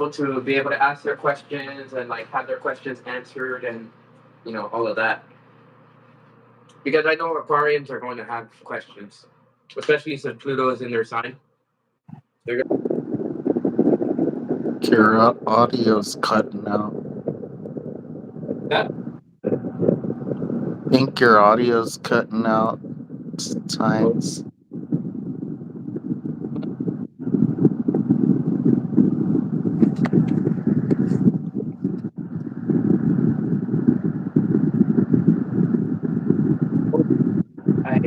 to be able to ask their questions and like have their questions answered and all of that. Because I know Aquarians are going to have questions, especially since Pluto is in their sign. They're Your audio's cutting out. that. I think your audio's cutting out Oh, times. I,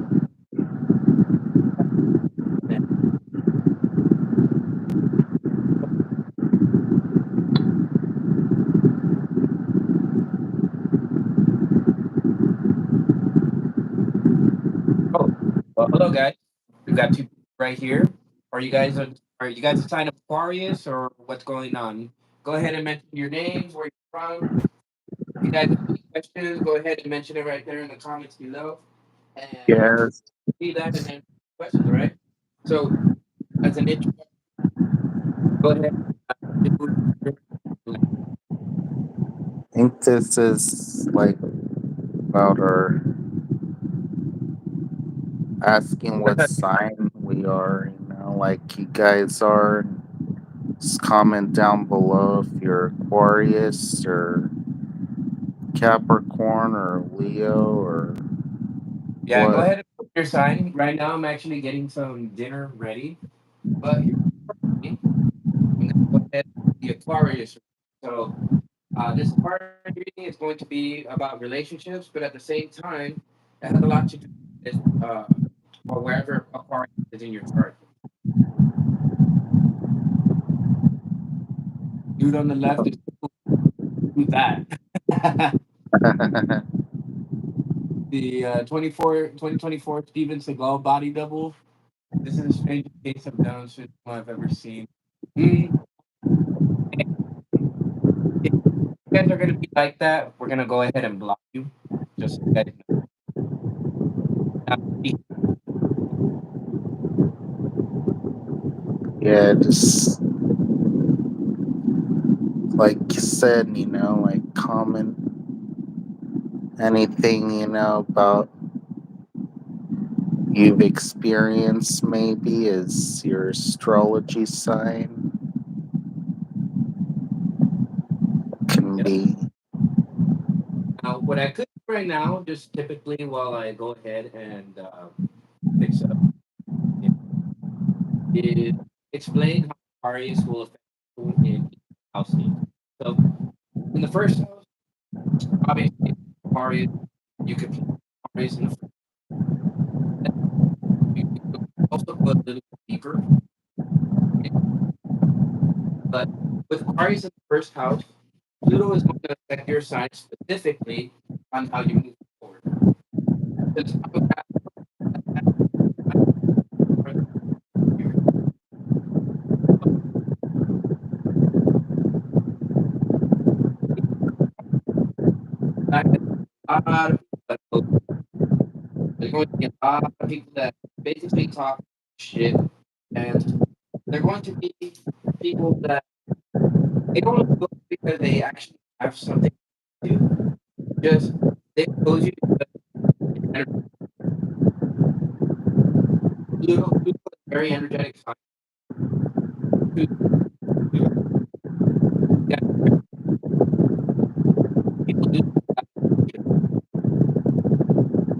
oh, well, hello guys. We've got two people right here. Are you guys a sign of Aquarius or what's going on? Go ahead and mention your names, where you're from. If you guys have any questions, go ahead and mention it right there in the comments below. And we'll Yes. see that and answer questions, all right? So, as an intro, go ahead. I think this is like about our asking what sign we are, like you guys are. Just comment down below if you're Aquarius or Capricorn or Leo or Yeah, go what. ahead and put your sign. Right now, I'm actually getting some dinner ready. But here's me. I'm going to go ahead and the Aquarius. So, this part of the reading is going to be about relationships, but at the same time, it has a lot to do with or wherever Aquarius is in your chart. Dude on the left is who's that? The 2024 Steven Seagal body double. This is the strangest case of Down syndrome I've ever seen. Mm, if you guys are going to be like that, we're going to go ahead and block you. Just so you guys know. Yeah, just like you said, like comment anything, about you've experienced maybe is your astrology sign can Yep. be. Now, what I could do right now, just typically while I go ahead and fix up, is explain how Aquarius will affect you in each house. So, in the first house, obviously, Aquarius, you could put Aquarius in the first. You could also go a little bit deeper, but with Aquarius in the first house, Pluto is going to affect your sign specifically on how you move forward. Since I'm a a lot of people that there's going to be a lot of people that basically talk shit, and they're going to be people that they don't oppose because they actually have something to do. Just they oppose you because you're Pluto is very energetic sign. To, to yeah, people do that,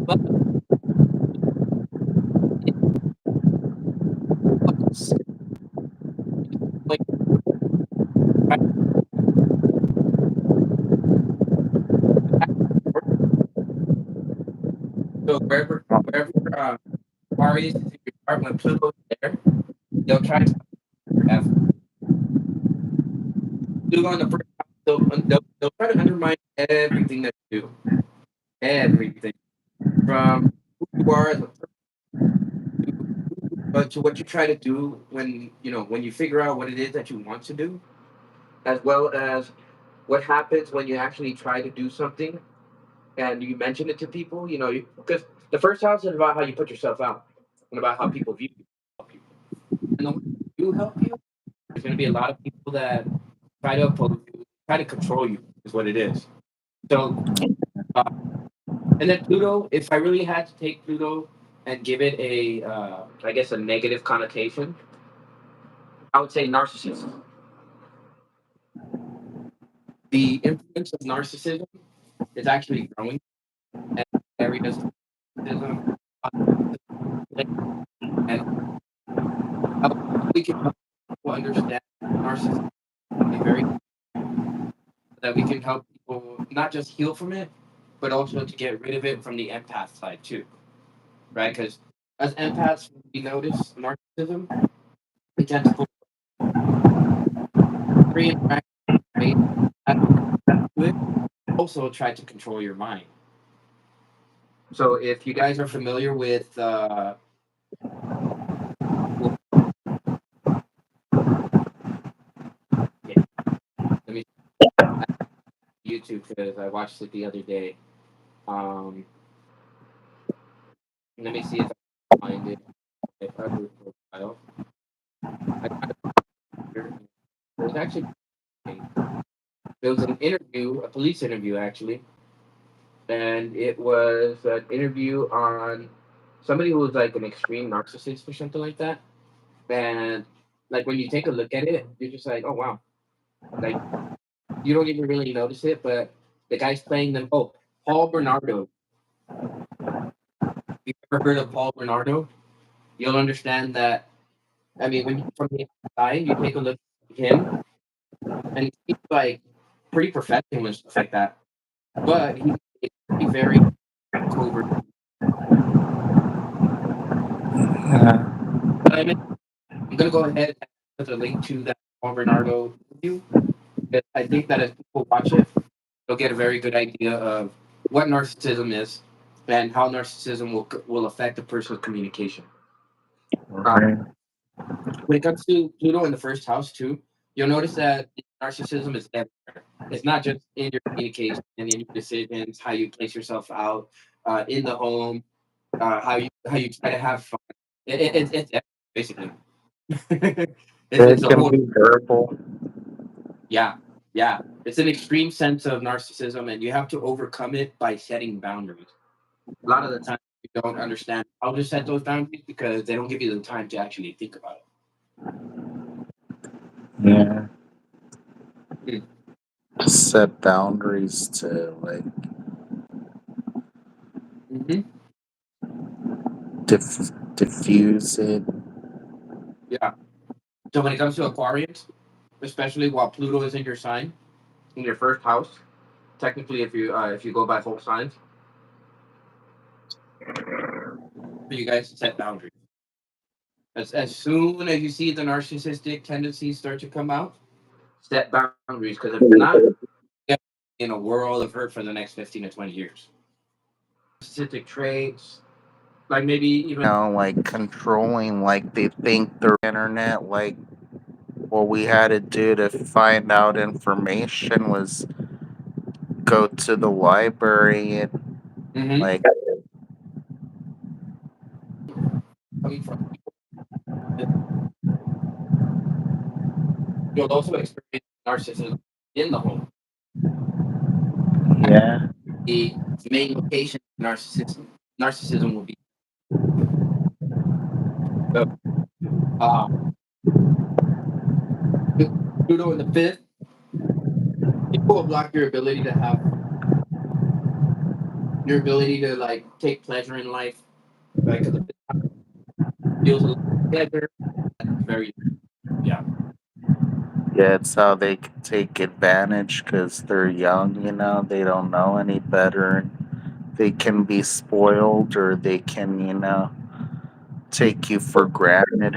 but it's like so wherever Aquarius is in your chart when Pluto's there, they'll try to F Pluto on the first house, they'll try to undermine everything that you do. Everything. From who you are as a person to what you try to do when when you figure out what it is that you want to do, as well as what happens when you actually try to do something and you mention it to people. Because the first house is about how you put yourself out and about how people view you. And the ones who do help you, there's going to be a lot of people that try to oppose you, try to control you is what it is. So, uh, and then Pluto, if I really had to take Pluto and give it a, I guess, a negative connotation, I would say narcissism. The influence of narcissism is actually growing in areas of narcissism, and how we can help people understand narcissism very, that we can help people not just heal from it, but also to get rid of it from the empath side too, right? Because as empaths, we notice narcissism, we tend to pull every interaction, right? Add to it, also try to control your mind. So if you guys are familiar with, well, okay, let me YouTube because I watched it the other day. Um, Let me see if I can find it. If I do profile, I got it here. It was actually it was an interview, a police interview actually, and it was an interview on somebody who was like an extreme narcissist or something like that. And like when you take a look at it, you're just like, oh wow, like you don't even really notice it, but the guy's playing them. Oh, Paul Bernardo. If you've ever heard of Paul Bernardo, you'll understand that. I mean, when you, from the outside, you take a look at him, and he seems like pretty professional and stuff like that. But he's a very covert. But I'm gonna go ahead and put a link to that Juan Bernardo interview. But I think that as people watch it, they'll get a very good idea of what narcissism is and how narcissism will affect a person's communication. Uh, Right. when it comes to Pluto in the first house too, you'll notice that narcissism is everywhere. It's not just in your communication and in your decisions, how you place yourself out in the home, how you try to have fun. It's basically it's It a can whole be verbal. yeah, yeah. It's an extreme sense of narcissism, and you have to overcome it by setting boundaries. A lot of the time, you don't understand how to set those boundaries because they don't give you the time to actually think about Yeah. it. Set boundaries to like Mm-hmm. diffuse it. Yeah. So when it comes to Aquarians, especially while Pluto is in your sign, in your first house, technically, if you go by whole signs, for you guys to set boundaries. As soon as you see the narcissistic tendencies start to come out, set boundaries because if not, you're in a world of hurt for the next 15 to 20 years. Narcissistic traits, like maybe even Like controlling, like they think their internet, like what we had to do to find out information was go to the library and mhm, like coming from you'll also experience narcissism in the home. yeah, The main location of narcissism will be so, uh, Pluto in the fifth. People will block your ability to have your ability to like take pleasure in life, right? Because it feels a little pleasure. That's very yeah. yeah, it's how they can take advantage because they're young, they don't know any better. They can be spoiled or they can, take you for granted.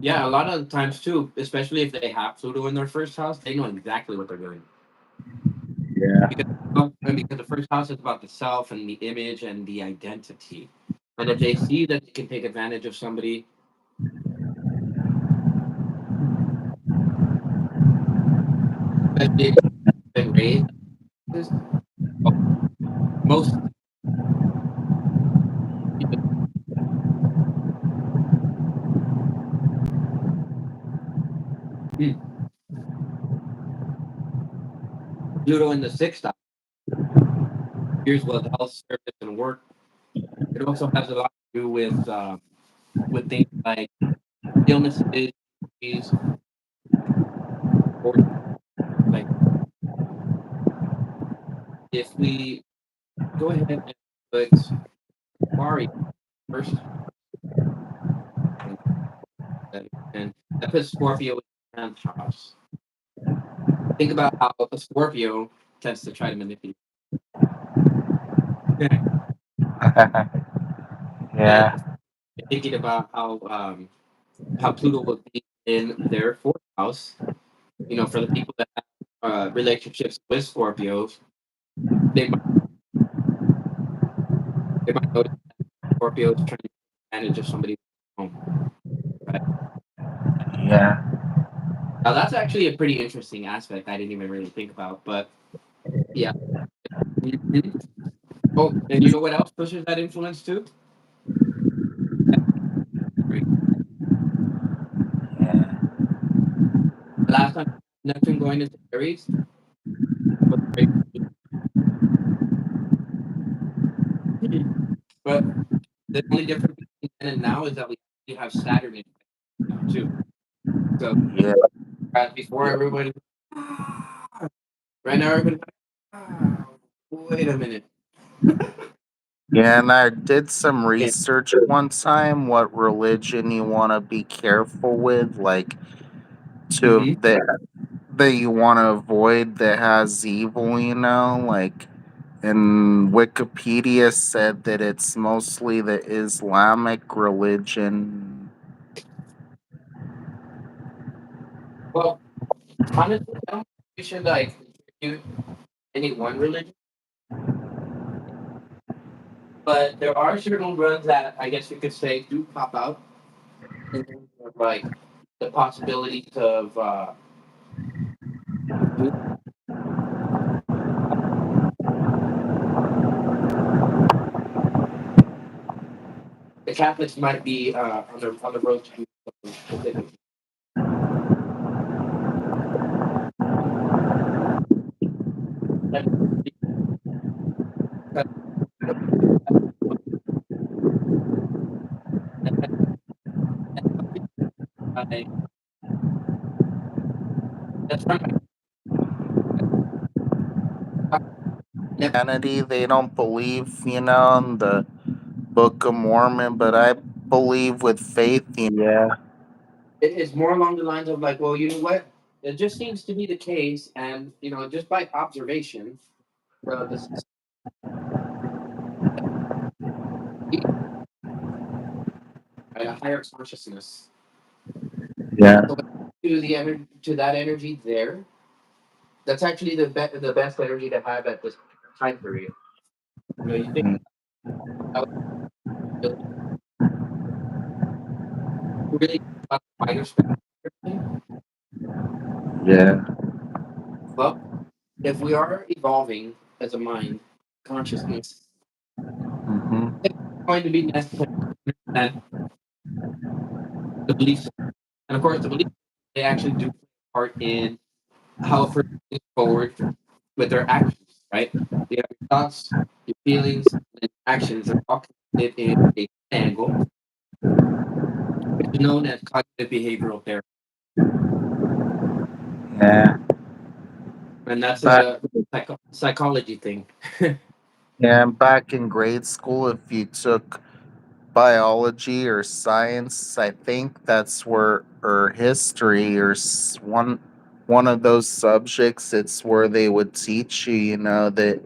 Yeah, a lot of the times too, especially if they have Pluto in their first house, they know exactly what they're doing. Yeah. Because and because the first house is about the self and the image and the identity. And if they see that they can take advantage of somebody, especially if they've been raised like this, oh, most people, hmm, Pluto in the sixth house, here's with health, service, and work. It also has a lot to do with things like illnesses, injuries, or like if we go ahead and put Aquarius first, and and that puts Scorpio in the 10th house. Think about how a Scorpio tends to try to manipulate. And Yeah. thinking about how Pluto will be in their fourth house, for the people that have relationships with Scorpios, they might they might notice Scorpios trying to take advantage of somebody's home, right? Yeah. Now that's actually a pretty interesting aspect I didn't even really think about, but yeah. Mhm. Oh, and you know what else pushes that influence too? Right. Yeah. The last time Neptune going into Aries was very, but the only difference between then and now is that we actually have Saturn in now too. So Yeah. before everybody, right now everybody, ah, wait a minute. Yeah, and I did some Yeah. research one time what religion you want to be careful with, like to Hmm. that you want to avoid that has evil, like and Wikipedia said that it's mostly the Islamic religion. Well, honestly, I don't think we should like attribute any one religion, but there are certain ones that I guess you could say do pop out in terms of like the possibilities of the Catholics might be on the road to something specific. That, that, that, that, that's run by Christianity, they don't believe, in the Book of Mormon, but I believe with faith, yeah. it's more along the lines of like, well, you know what? It just seems to be the case, and just by observation, the society at a higher consciousness. Yeah. So to that energy there, that's actually the best energy to have at this time period. You think Mm, about really about the wider spectrum. yeah. Well, if we are evolving as a mind, consciousness, Hmm. it's going to be necessary to understand the beliefs. And of course, the beliefs, they actually do play a part in how a person moves forward with their actions, right? You have your thoughts, your feelings, and actions are all connected in a triangle, which is known as cognitive behavioral therapy. Yeah. And that's Back a psychology thing. yeah, back in grade school, if you took biology or science, I think that's where or history or one of those subjects. It's where they would teach you, that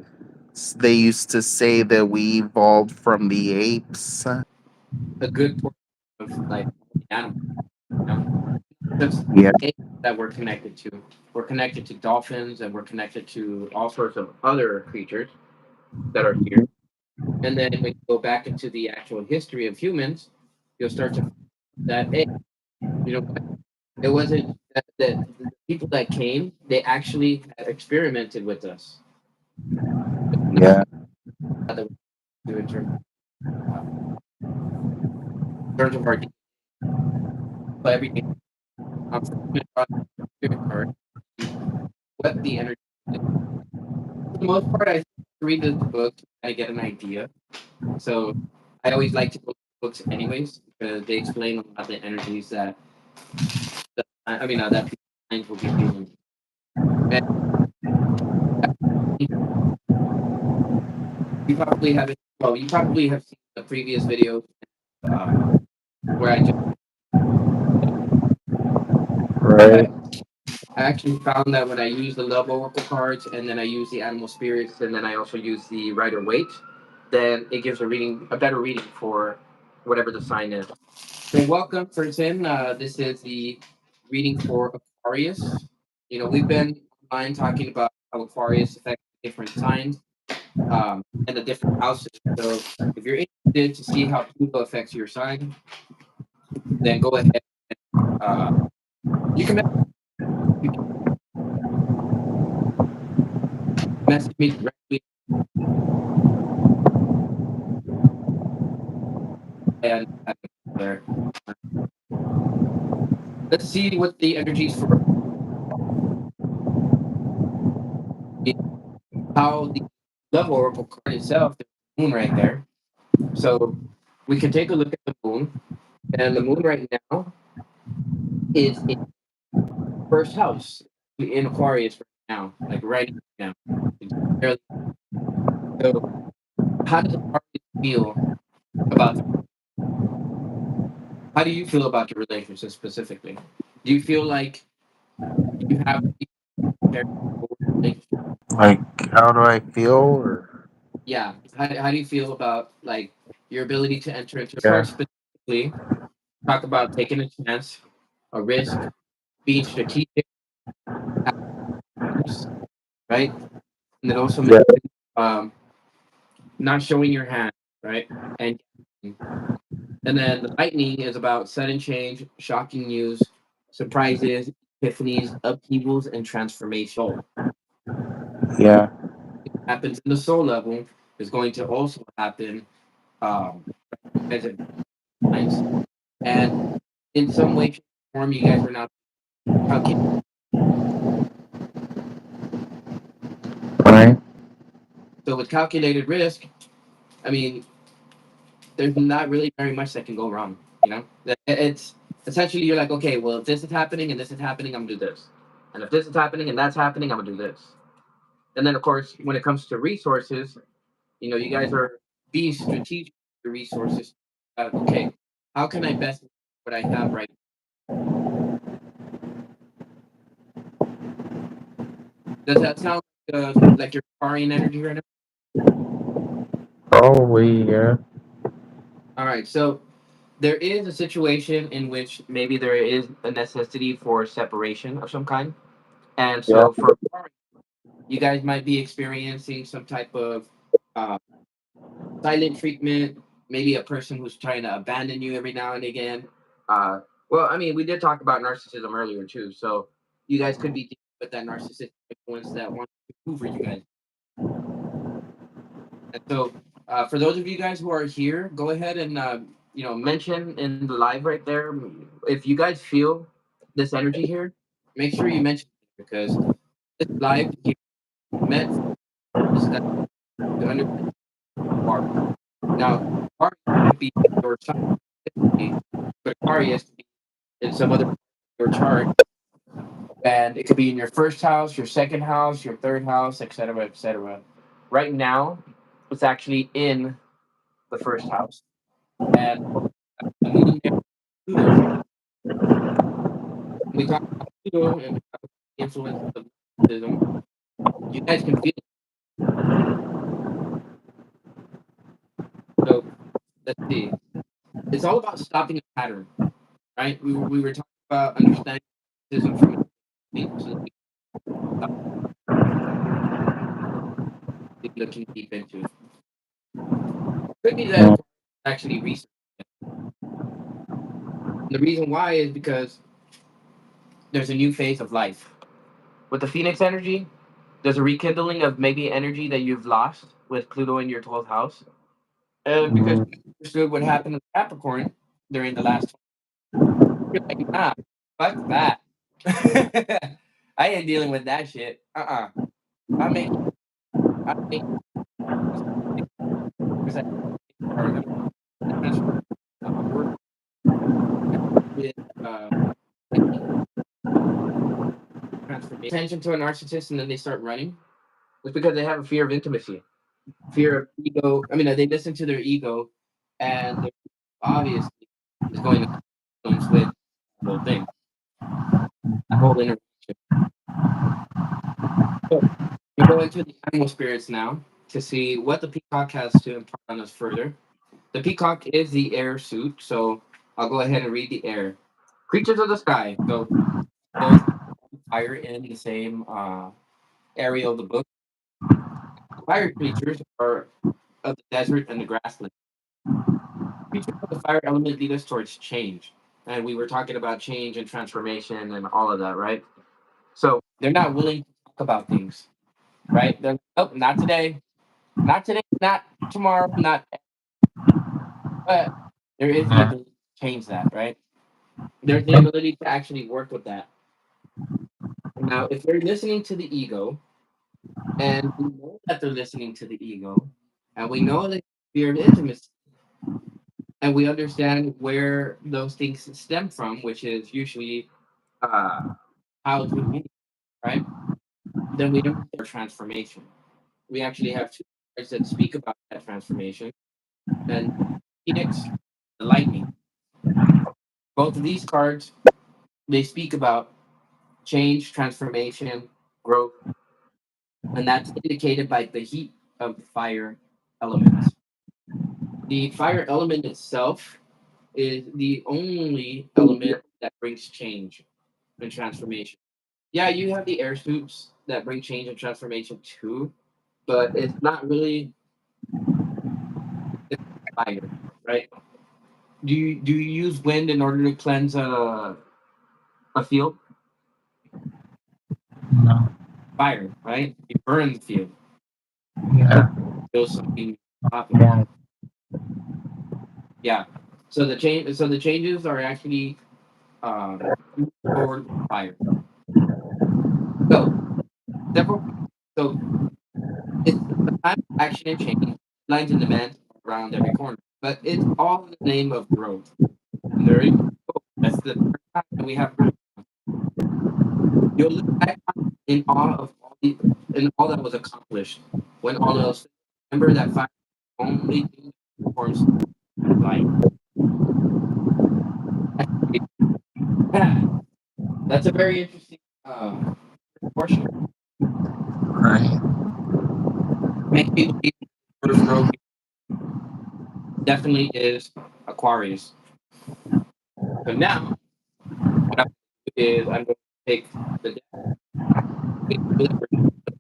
they used to say that we evolved from the apes. A good portion of like the animal, you know? Just Yeah. apes that we're connected to. We're connected to dolphins and we're connected to all sorts of other creatures that are here. And then when you go back into the actual history of humans, you'll start to find that, hey, you know what? It wasn't that the people that came, they actually had experimented with us. Not Yeah. that we do in terms of our but everything from human body, spirit card, what the energy is. the most part, I read the book to kind of get an idea. So I always like to go to books anyways because they explain a lot of the energies that people's minds will be feeling. And you probably have seen the previous video where Right. I I actually found that when I use the love oracle cards and then I use the animal spirits and then I also use the rider waite, then it gives a better reading for whatever the sign is. So welcome, person. This is the reading for Aquarius. We've been online talking about how Aquarius affects different signs and the different houses. So if you're interested to see how Pluto affects your sign, then go ahead. Uh, you can message me directly and there. Let's see what the energies for how the love oracle card itself. There's the moon right there. So we can take a look at the moon, and the moon right now is in first house in Aquarius right now, like right now. It's barely- So how does Aquarius feel about? How do you feel about your relationship specifically? Do you feel like you have like Like, how do I feel? Or yeah? How do you feel about like your ability to enter into yeah, cards specifically? Talk about taking a chance, a risk, being strategic, actors, right? And then also yeah, mention not showing your hand, right? And then the lightning is about sudden change, shocking news, surprises, epiphanies, upheavals, and transformation. yeah. Happens in the soul level is going to also happen um, as it minds. And in some way, shape, or form, you guys are now calculating. Right. So with calculated risk, I mean, there's not really very much that can go wrong. It's essentially you're like, okay, well, if this is happening and this is happening, I'm gonna do this, and if this is happening and that's happening, I'm gonna do this. And then, of course, when it comes to resources, you guys are being strategic with your resources. Okay, how can I best use what I have right? Does that sound like you're carrying energy right now? Probably, yeah. All right, so there is a situation in which maybe there is a necessity for separation of some kind, and Yeah. so for you guys might be experiencing some type of uh, silent treatment, maybe a person who's trying to abandon you every now and again. Uh, well, I mean, we did talk about narcissism earlier too, so you guys could be dealing with that narcissistic influence that wants to hoover you guys. And so, for those of you guys who are here, go ahead and mention in the live right there if you guys feel this energy here. Make sure you mention it because this live here meant for us to understand our now. Our could be your sign, but Aquarius could be in some other part of your chart, and it could be in your first house, your second house, your third house, etc., etc. Right now, it's actually in the first house, and the moon there, Pluto. When we talk about Pluto and we talk about the influence of Buddhism, you guys can feel it. So let's see. It's all about stopping a pattern, right? We were talking about understanding Buddhism from a so that we stop looking deep into it. Could be that Mm. Aquarius actually research. The reason why is because there's a new phase of life. With the Phoenix energy, there's a rekindling of maybe energy that you've lost with Pluto in your 12th house. And because Mm. you understood what happened with Capricorn during the last 20, you're like, nah, fuck that. I ain't dealing with that shit. I'm making. I think because are the transfer work with uh transformation attention to a narcissist and then they start running. It's because they have a fear of intimacy, fear of ego. I mean, they listen to their ego, and their obviously is going to influence with the whole thing, that whole interaction. So we go into the animal spirits now to see what the peacock has to impart on us further. The peacock is the air suit, so I'll go ahead and read the air. Creatures of the sky. So both fire in the same area of the book. Fire creatures are of the desert and the grassland. Creatures of the fire element lead us towards change. And we were talking about change and transformation and all of that, right? So they're not willing to talk about things, right? They're, oh, not today, not today, not tomorrow, not, but there is the ability to change that, right? There's the ability to actually work with that. Now, if they're listening to the ego, and we know that they're listening to the ego, and we know that fear of intimacy, and we understand where those things stem from, which is usually uh, childhood memory, right? Then we understand our transformation. We actually have two cards that speak about that transformation, and Phoenix, the lightning. Both of these cards they speak about change, transformation, growth, and that's indicated by the heat of the fire elements. The fire element itself is the only element that brings change and transformation. Yeah, you have the air suits that bring change and transformation too, but it's not really it's fire, right? Do you use wind in order to cleanse a field? No. Fire, right? You burn the field. Yeah. Feel something popping. Yeah. Yeah. So the changes are actually forward with fire. So several so it's a time of action and change, lines and demands around every corner. But it's all in the name of growth. And there you go. That's the first time that we have growth. You'll look back in awe of in all that was accomplished. When all else remember that fire only thing that forms light. That's a very interesting portion. Right. Makes me believe the first row definitely is Aquarius. So now what I'm going to do is I'm going to take the deck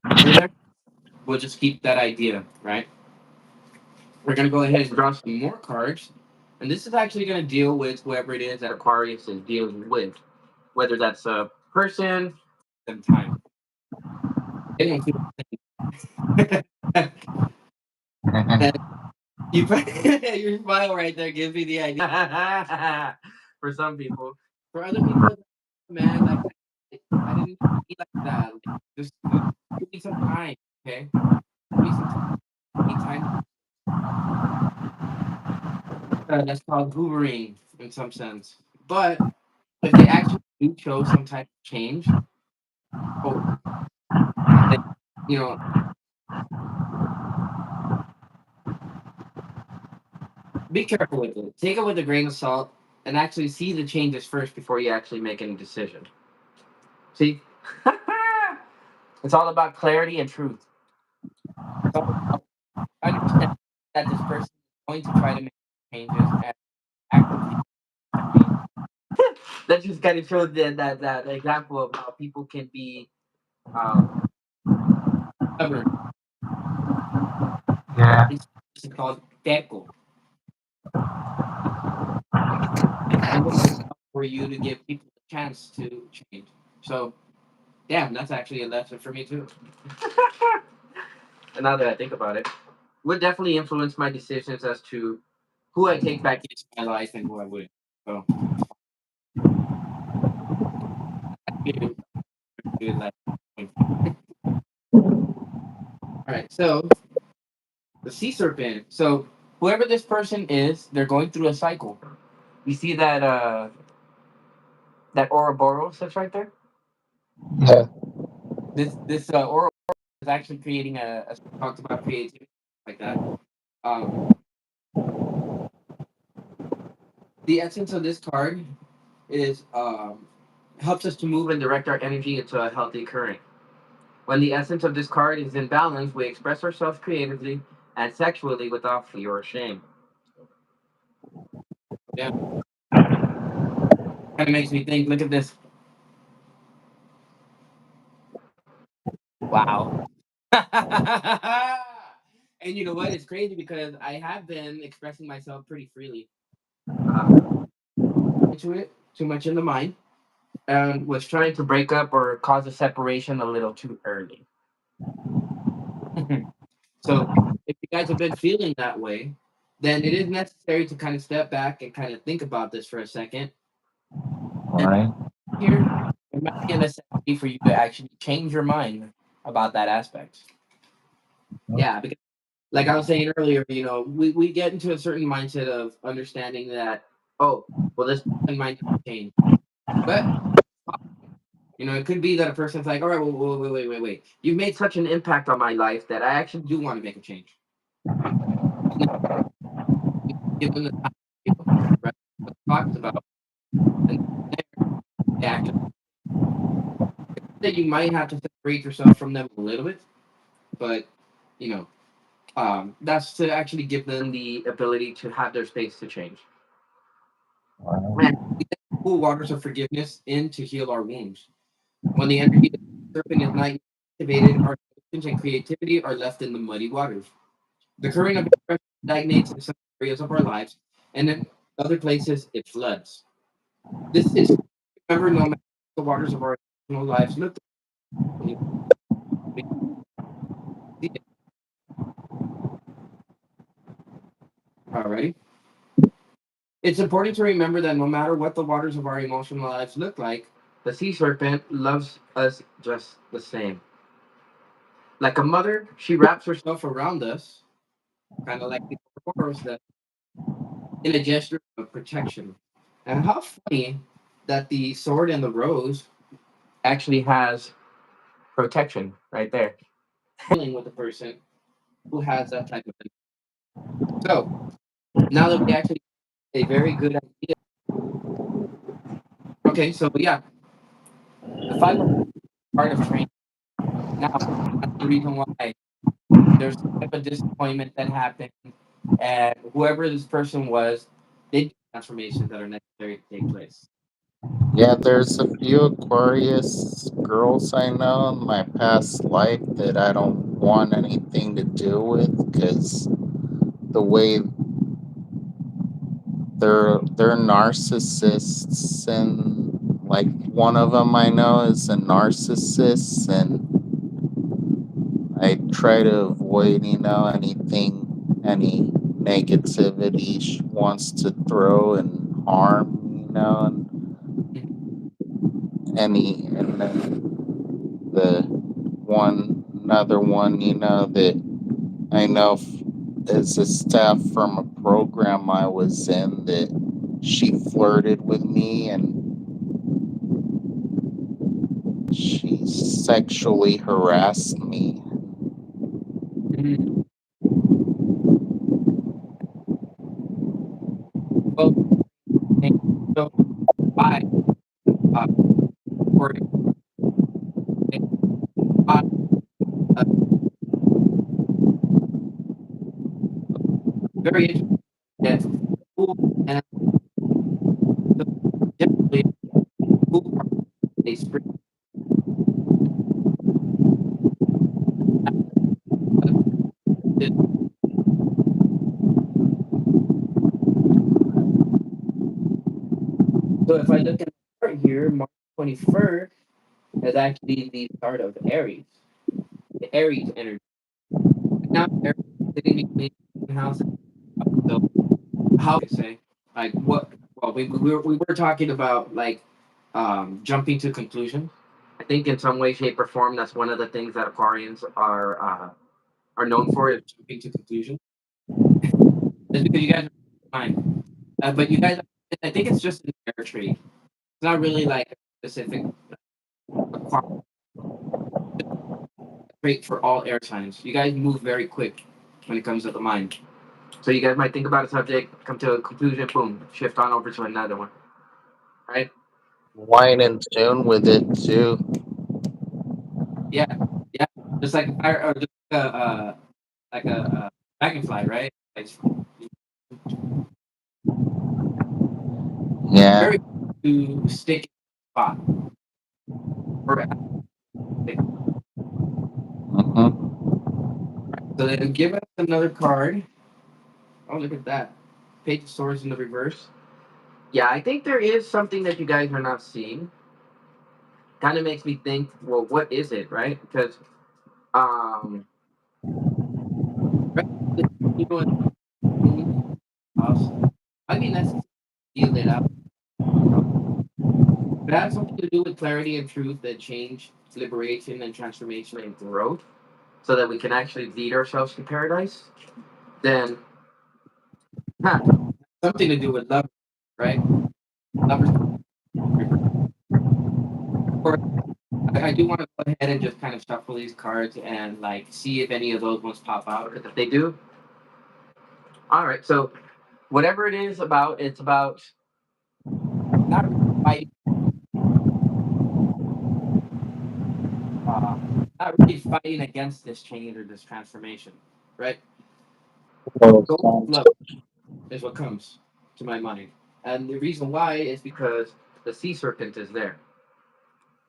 over there. We'll just keep that idea, right? We're going to go ahead and draw some more cards. And this is actually going to deal with whoever it is that Aquarius is dealing with, whether that's a person, some time. They don't feel and you, your smile right there gives me the idea. For some people, for other people, man, like I didn't be like that. Like, just give me some time, okay? Give me some time. Need time. That's called hoovering in some sense. But if they actually do show some type of change, oh, like, you know, be careful with it. Take it with a grain of salt and actually see the changes first before you actually make any decision. See, it's all about clarity and truth. So understand that this person is going to try to make changes and actively change. That just kind of shows that example of how people can be um, stubborn. Yeah. It's called teco. And it's for you to give people a chance to change. So, damn, that's actually a lesson for me too. And now that I think about it, would definitely influence my decisions as to who I take back into my life and who I wouldn't. So, you do like All right. So the sea serpent. So whoever this person is, they're going through a cycle. You see that Ouroboros that's right there. Yeah. This Ouroboros is actually creating a talks about creativity like that. Um, the essence of this card is helps us to move and direct our energy into a healthy current. When the essence of this card is in balance, we express ourselves creatively and sexually without fear or shame. Yeah, kind of makes me think. Look at this. Wow. And you know what? It's crazy because I have been expressing myself pretty freely. Uh, into it too much in the mind, and was trying to break up or cause a separation a little too early. So if you guys have been feeling that way, then it is necessary to kind of step back and kind of think about this for a second. And Right. here, it might be a necessity for you to actually change your mind about that aspect. Yeah, because like I was saying earlier, we get into a certain mindset of understanding that, oh, well, this person might change. But, it could be that a person's like, all right, well, wait. You've made such an impact on my life that I actually do want to make a change. And then give them the time to feel, right? What talks about, and they actually that you might have to separate yourself from them a little bit, but you know, that's to actually give them the ability to have their space to change. Right. Man, we let the cool waters of forgiveness in to heal our wounds. When the energy of the serpent is not activated, our emotions and creativity are left in the muddy waters. The current of expression stagnates in some areas of our lives, and in other places it floods. This is remember no matter the waters of our emotional lives look like, we see it already. It's important to remember that no matter what the waters of our emotional lives look like, the sea serpent loves us just the same. Like a mother, she wraps herself around us, kind of like the Ouroboros, that in a gesture of protection. And how funny that the sword and the rose actually has protection right there. Dealing with a person who has that type of thing. So now that we actually have a very good idea. Okay, so yeah, the five of part of training. Now that's the reason why there's type of disappointment that happened, and whoever this person was, they do transformations that are necessary to take place. Yeah, there's a few Aquarius girls I know in my past life that I don't want anything to do with because the way they're narcissists, and like one of them I know is a narcissist, and I try to avoid any negativity she wants to throw and harm, Mhm. and then the another one, that I know is a staff from a program I was in, that she flirted with me and she sexually harassed me. Mhm. Well, thank you. So I, uh, for uh, uh, very interesting that school and so generally school are a spring. So if I look at the chart here, March 21st is actually the start of Aries, the Aries energy. Now Aries is sitting between house and so how to say like what well we were talking about like jumping to conclusions. I think in some way, shape, or form that's one of the things that Aquarians are are known for is jumping to conclusions. It's because you guys are fine. But you guys, I think it's just an air trait. It's not really like a specific requirement trait for all air signs. You guys move very quick when it comes to the mind. So you guys might think about a subject, come to a conclusion, boom, shift on over to another one, right? Wine in tune with it too. Yeah, yeah. Just like a fire, or just like a dragonfly, right? Like, Yeah. very to stick in the spot or stick. Hmm. So then give us another card. Oh, look at that. Page of Swords in the reverse. Yeah, I think there is something that you guys are not seeing. Kind of makes me think, well, what is it, right? Because um, right, you know, in house, I mean, that's feel it out. If it has something to do with clarity and truth that change, liberation, and transformation and growth, so that we can actually lead ourselves to paradise, then huh, something to do with love, right? Lovers reverse. Or I do want to go ahead and just kind of shuffle these cards and like see if any of those ones pop out. If they do, all right. So whatever it is about, it's about not really fighting, uh, not really fighting against this change or this transformation, right? Well, Go with the sounds flow is what comes to my mind, and the reason why is because the sea serpent is there.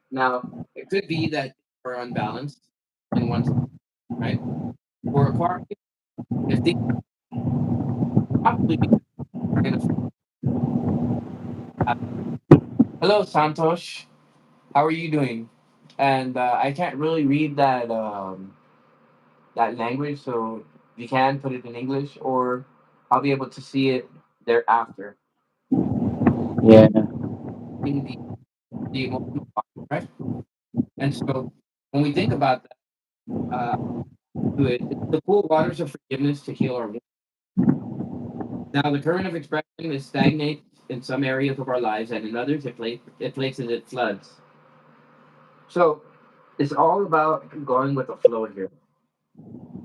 Now it could be that we're unbalanced in one's life, right? For Aquarius, if they probably be trying to. Hello, Santosh. How are you doing? And I can't really read that language, so if you can put it in English, or I'll be able to see it thereafter. yeah. In the emotional body, right? And so when we think about that, to it, it's the cool waters of forgiveness to heal our wounds. Now, the current of expression is stagnate in some areas of our lives, and in others, it places it floods. So it's all about going with the flow here,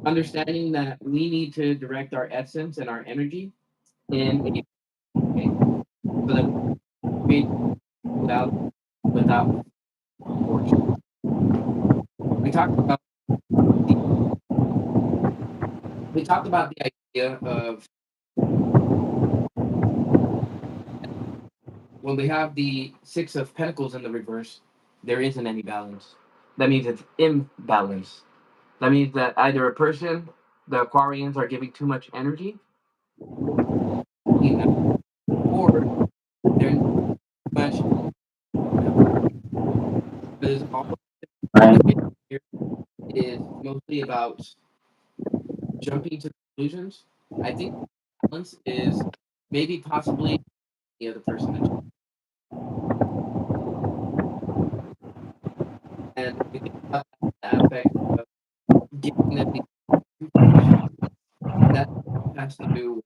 understanding that we need to direct our essence and our energy in a way so that we create without without force. We talked about the we talked about the idea of when we have the Six of Pentacles in the reverse, there isn't any balance. That means it's imbalance. That means that either a person, the Aquarians, are giving too much energy, or they're not much enough. Because all Right. the here is mostly about jumping to conclusions. I think balance is maybe possibly the other person that, and we think about the aspect of giving them the information that has to do with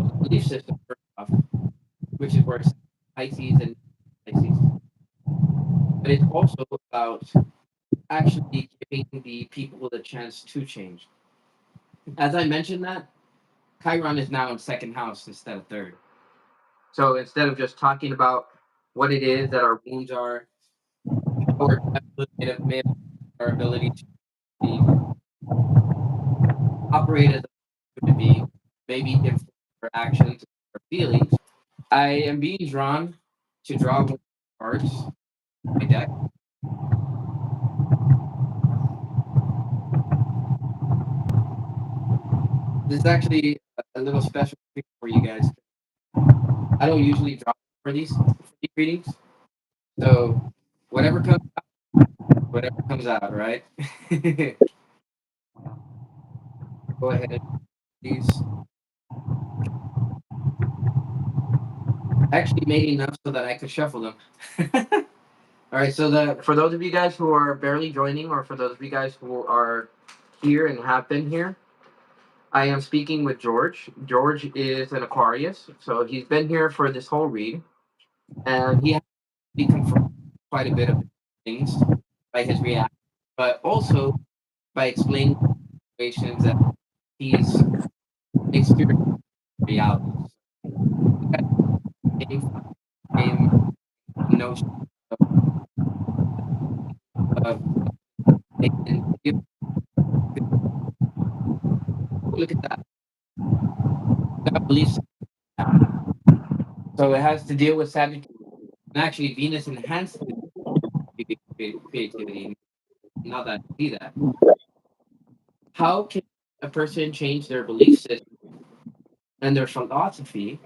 the belief system first off, which is where it's Pisces and Pisces, but it's also about actually giving the people the chance to change. As I mentioned that, Chiron is now in second house instead of third. So instead of just talking about what it is that our wounds are, how we're may have our ability to be, operate as a human being, maybe influence our actions, our feelings. I am being drawn to draw one of the cards in my deck. This is actually a little special treat for you guys. I don't usually draw for these readings, so whatever comes whatever comes out, right? Go ahead, please. I actually made enough so that I could shuffle them. All All right, so for those of you guys who are barely joining, or for those of you guys who are here and have been here, I am speaking with George. George is an Aquarius, so he's been here for this whole read, and he has confirmed quite a bit of things by his reaction, but also by explaining situations that he's experienced in reality. You guys came from the same notion of and look at that. That belief system. So it has to deal with Sagittarius. And actually, Venus enhances creativity. Now that I see that, how can a person change their belief system and their philosophy,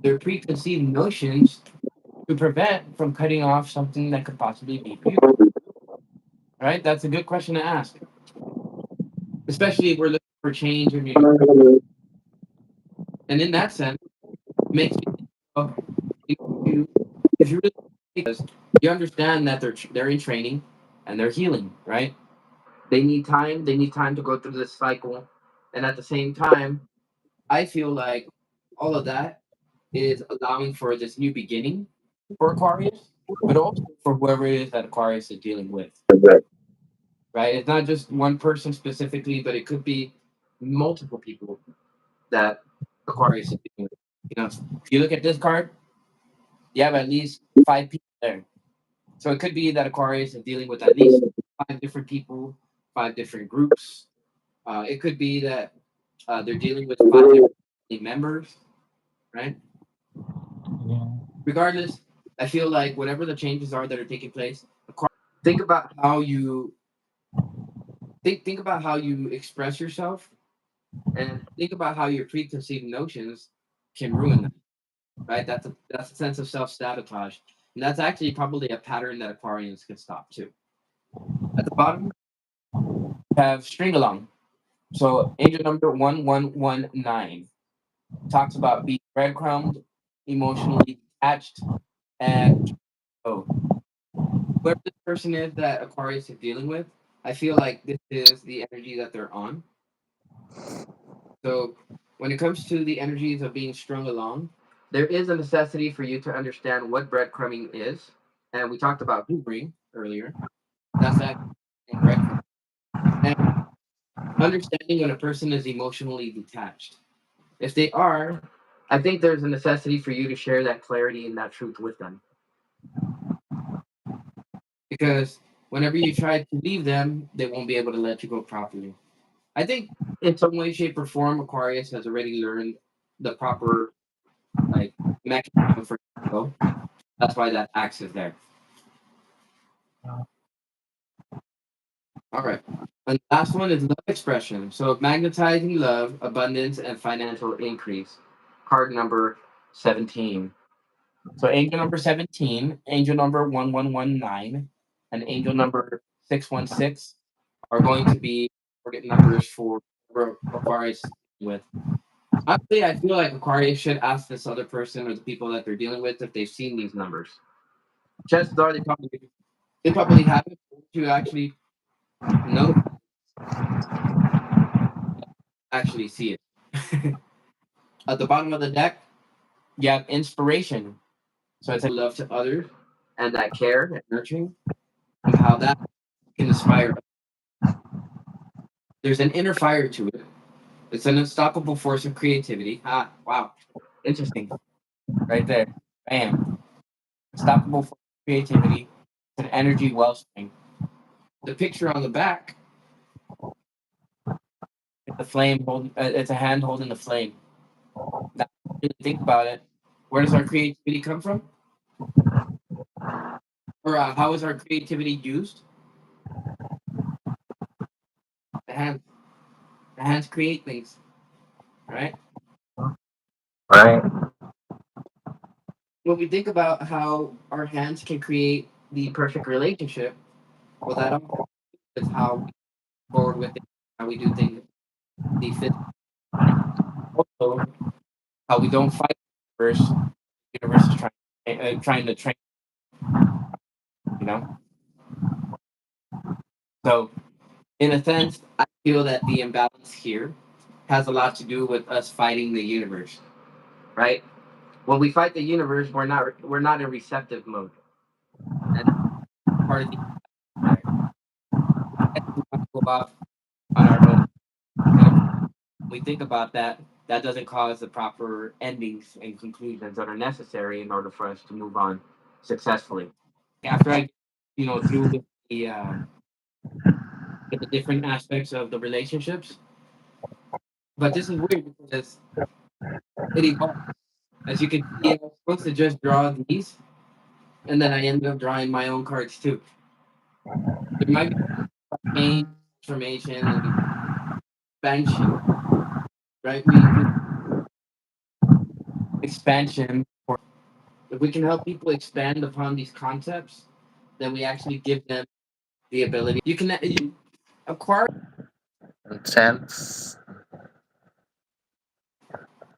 their preconceived notions, to prevent from cutting off something that could possibly be beautiful? Right? That's a good question to ask, especially if we're looking for change in your. And in that sense, it makes me think of you if you really because you understand that they're in training and they're healing, right? They need time. They need time to go through this cycle, and at the same time, I feel like all of that is allowing for this new beginning for Aquarius, but also for whoever it is that Aquarius is dealing with. Right? It's not just one person specifically, but it could be multiple people that Aquarius is dealing with. If you look at this card, you have at least five people there. So it could be that Aquarius is dealing with at least five different people, five different groups. It could be that they're dealing with five different members, right? Regardless, I feel like whatever the changes are that are taking place, think about how you think about how you express yourself, and think about how your preconceived notions can ruin them. Right? That's a sense of self sabotage, and that's actually probably a pattern that Aquarians can stop too. At the bottom, you have string along. So angel number 1119 talks about being breadcrumbed, emotionally attached, and oh, whoever this person is that Aquarius is dealing with, I feel like this is the energy that they're on. So when it comes to the energies of being strung along, there is a necessity for you to understand what breadcrumbing is. And we talked about hoovering earlier. That's that breadcrumb. And understanding when a person is emotionally detached. If they are, I think there's a necessity for you to share that clarity and that truth with them. Because whenever you try to leave them, they won't be able to let you go properly. I think in some way, shape, or form, Aquarius has already learned the proper like mechanism for it to go. That's why that axe is there. All right. And the last one is love expression. So magnetizing love, abundance, and financial increase. Card number 17. So angel number 17, angel number 1119, and angel number 616 are going to be target numbers for Aquarius with. Honestly, I feel like Aquarius should ask this other person or the people that they're dealing with if they've seen these numbers. Chances are they probably haven't to actually know actually see it. At the bottom of the deck, you have inspiration. So it's love to others and that care and nurturing of how that can inspire. There's an inner fire to it. It's an unstoppable force of creativity. Ah, wow. Interesting. Right there. Bam. Unstoppable force of creativity. It's an energy wellspring. The picture on the back, it's a flame holding, it's a hand holding the flame. Now, really think about it. Where does our creativity come from? Or how is our creativity used? The hands. The hands create things, right? Right? When we think about how our hands can create the perfect relationship, well, that all is how we move forward with it, how we do things, the fit, also how we don't fight the universe. The universe is trying to train. you know. So in a sense, I feel that the imbalance here has a lot to do with us fighting the universe, right? When we fight the universe, we're not in receptive mode, and that's part of the impact. We tend to want to go off on our own, and of course, when we think about that, that doesn't cause the proper endings and conclusions that are necessary in order for us to move on successfully. After I, through with the different aspects of the relationships, but this is weird because it evolves. As you can see, I was supposed to just draw these, and then I ended up drawing my own cards too. There might be change, transformation, and expansion, right? We expansion. If we can help people expand upon these concepts, then we actually give them the ability. You can acquire, Intense.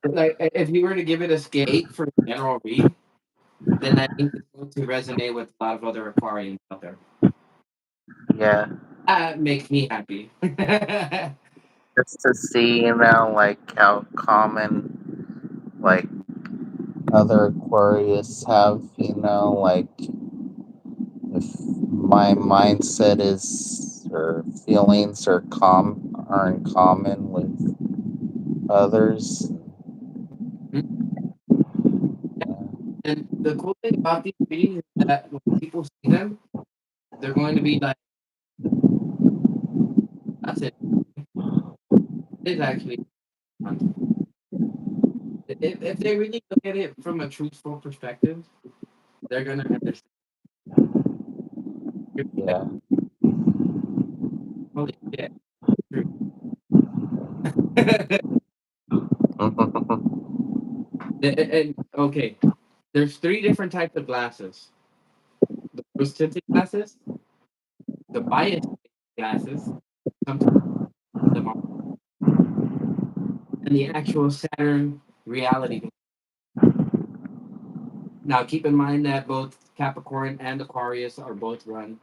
like if you were to give it a scale 8 for general read, then that means it's going to resonate with a lot of other Aquarians out there. Yeah. That makes me happy. Just to see, like how common, like other Aquarius have, like if my mindset is or feelings are in common with others. And the cool thing about these readings is that when people see them, they're going to be like, "That's it. It's actually content." If they really look at it from a truthful perspective, they're gonna understand. You're like, Yeah. holy shit, true. and, okay, there's three different types of glasses: the rose tinted glasses, the bias glasses, sometimes them are, and the actual Saturn reality. Now, keep in mind that both Capricorn and Aquarius are both run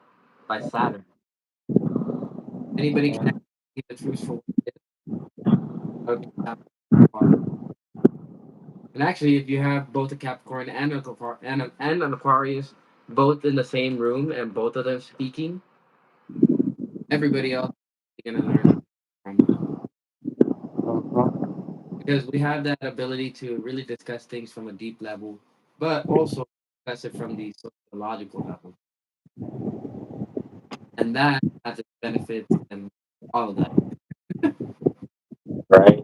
by Saturn. Anybody can actually see the truth for what it is. And actually, if you have both a Capricorn and an Aquarius, both in the same room and both of them speaking, everybody else is going to learn from them because we have that ability to really discuss things from a deep level, but also discuss it from the sociological level, and that has its benefits and all of that. Right.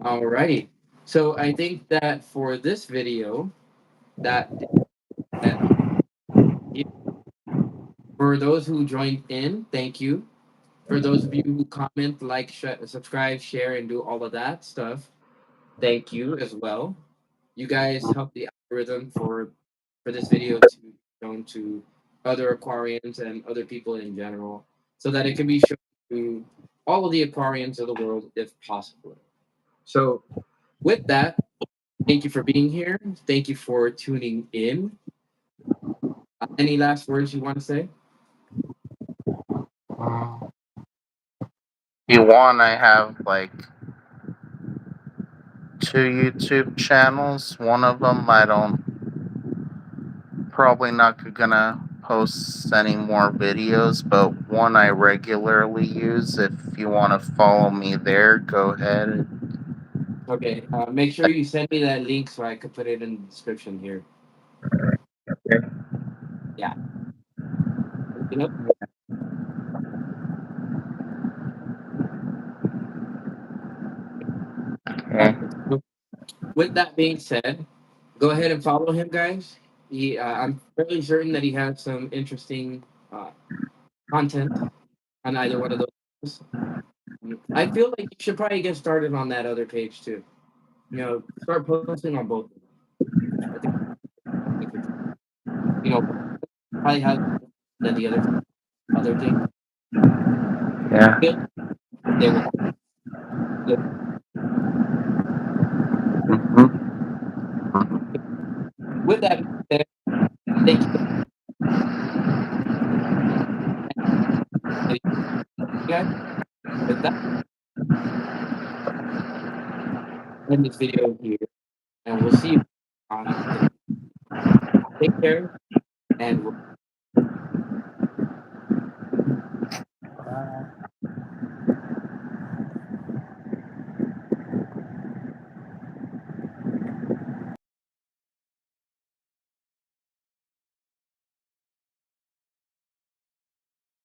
Alrighty. So I think that for this video, that that for those who joined in, thank you. For those of you who comment, like, subscribe, share, and do all of that stuff, thank you as well. You guys help the algorithm for this video to be shown to other Aquarians and other people in general, so that it can be shown to all of the Aquarians of the world if possible. So, with that, thank you for being here. Thank you for tuning in. Any last words you want to say? If you want, I have like two YouTube channels. One of them I don't probably not gonna post any more videos, but one I regularly use. If you want to follow me there, go ahead. Okay, make sure you send me that link so I could put it in the description here. Yeah. You know, Okay. so with that being said, go ahead and follow him, guys. I'm fairly certain that he has some interesting uh, content on either one of those. I feel like you should probably get started on that other page too. Start posting on both. I think, one probably has than the other thing. Yeah. They will. Hmm. With that being said, thank you. guys, with that, end this video here, and we'll see you on the next. Take care, and